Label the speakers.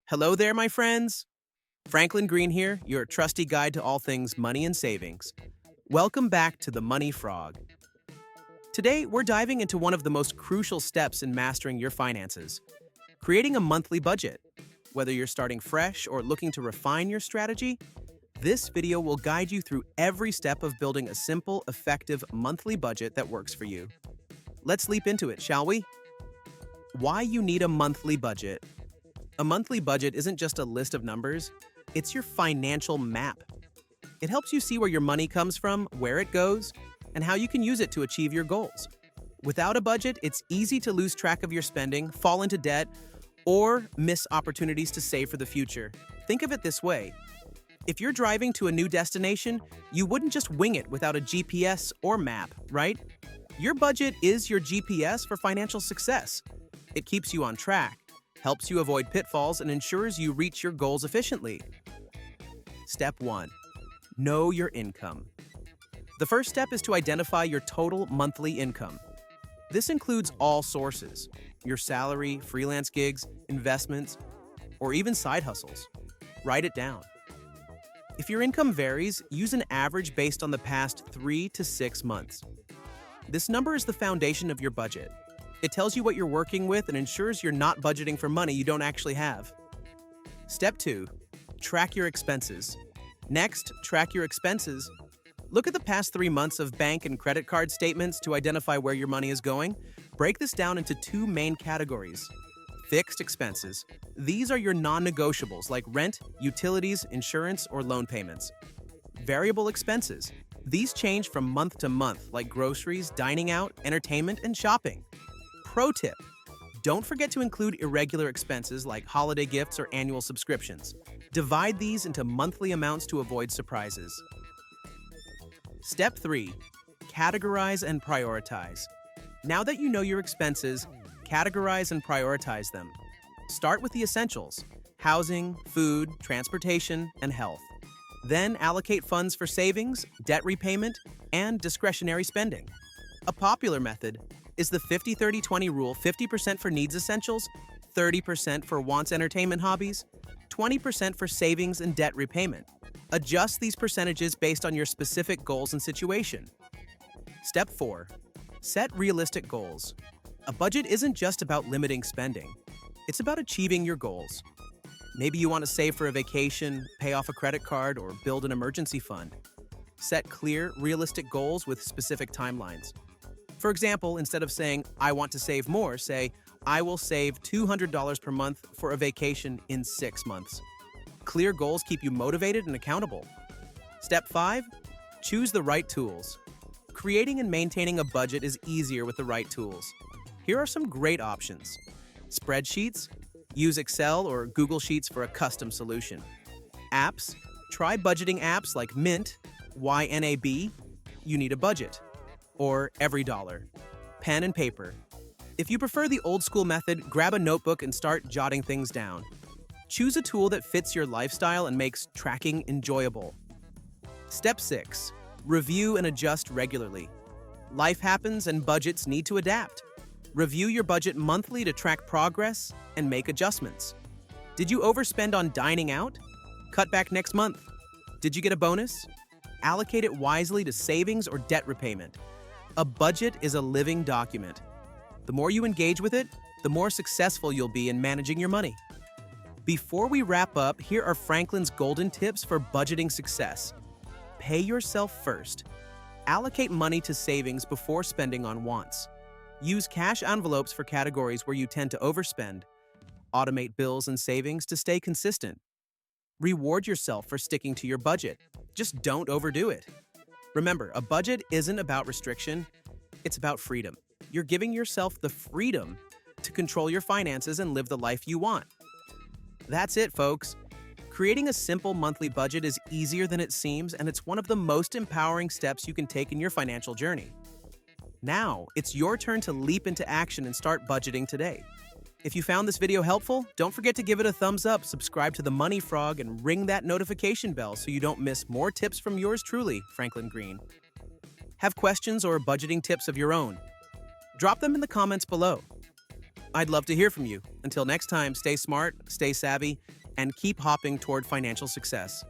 Speaker 1: Hello there, my friends. Franklin Green here, your trusty guide to all things money and savings. Welcome back to the Money Frog. Today, we're diving into one of the most crucial steps in mastering your finances, creating a monthly budget. Whether you're starting fresh or looking to refine your strategy, this video will guide you through every step of building a simple, effective monthly budget that works for you. Let's leap into it, shall we? Why you need a monthly budget. A monthly budget isn't just a list of numbers, it's your financial map. It helps you see where your money comes from, where it goes, and how you can use it to achieve your goals. Without a budget, it's easy to lose track of your spending, fall into debt, or miss opportunities to save for the future. Think of it this way. If you're driving to a new destination, you wouldn't just wing it without a GPS or map, right? Your budget is your GPS for financial success. It keeps you on track, helps you avoid pitfalls, and ensures you reach your goals efficiently. Step 1. Know your income. The first step is to identify your total monthly income. This includes all sources: your salary, freelance gigs, investments, or even side hustles. Write it down. If your income varies, use an average based on the past 3 to 6 months. This number is the foundation of your budget. It tells you what you're working with and ensures you're not budgeting for money you don't actually have. Step 2. Track your expenses. Next, track your expenses. Look at the past 3 months of bank and credit card statements to identify where your money is going. Break this down into 2 main categories. Fixed expenses. These are your non-negotiables like rent, utilities, insurance, or loan payments. Variable expenses. These change from month to month, like groceries, dining out, entertainment, and shopping. Pro tip: don't forget to include irregular expenses like holiday gifts or annual subscriptions. Divide these into monthly amounts to avoid surprises. Step 3. Categorize and prioritize. Now that you know your expenses, categorize and prioritize them. Start with the essentials: housing, food, transportation, and health. Then allocate funds for savings, debt repayment, and discretionary spending. A popular method is the 50-30-20 rule: 50% for needs essentials, 30% for wants entertainment hobbies, 20% for savings and debt repayment. Adjust these percentages based on your specific goals and situation. Step 4. Set realistic goals. A budget isn't just about limiting spending. It's about achieving your goals. Maybe you want to save for a vacation, pay off a credit card, or build an emergency fund. Set clear, realistic goals with specific timelines. For example, instead of saying, "I want to save more," say, "I will save $200 per month for a vacation in 6 months." Clear goals keep you motivated and accountable. Step 5. Choose the right tools. Creating and maintaining a budget is easier with the right tools. Here are some great options. Spreadsheets. Use Excel or Google Sheets for a custom solution. Apps. Try budgeting apps like Mint, YNAB. You need a budget. Or EveryDollar. Pen and paper. If you prefer the old school method, grab a notebook and start jotting things down. Choose a tool that fits your lifestyle and makes tracking enjoyable. Step 6. Review and adjust regularly. Life happens and budgets need to adapt. Review your budget monthly to track progress and make adjustments. Did you overspend on dining out? Cut back next month. Did you get a bonus? Allocate it wisely to savings or debt repayment. A budget is a living document. The more you engage with it, the more successful you'll be in managing your money. Before we wrap up, here are Franklin's golden tips for budgeting success. Pay yourself first. Allocate money to savings before spending on wants. Use cash envelopes for categories where you tend to overspend. Automate bills and savings to stay consistent. Reward yourself for sticking to your budget. Just don't overdo it. Remember, a budget isn't about restriction, it's about freedom. You're giving yourself the freedom to control your finances and live the life you want. That's it, folks. Creating a simple monthly budget is easier than it seems, and it's one of the most empowering steps you can take in your financial journey. Now, it's your turn to leap into action and start budgeting today. If you found this video helpful, don't forget to give it a thumbs up, subscribe to the Money Frog, and ring that notification bell so you don't miss more tips from yours truly, Franklin Green. Have questions or budgeting tips of your own? Drop them in the comments below. I'd love to hear from you. Until next time, stay smart, stay savvy, and keep hopping toward financial success.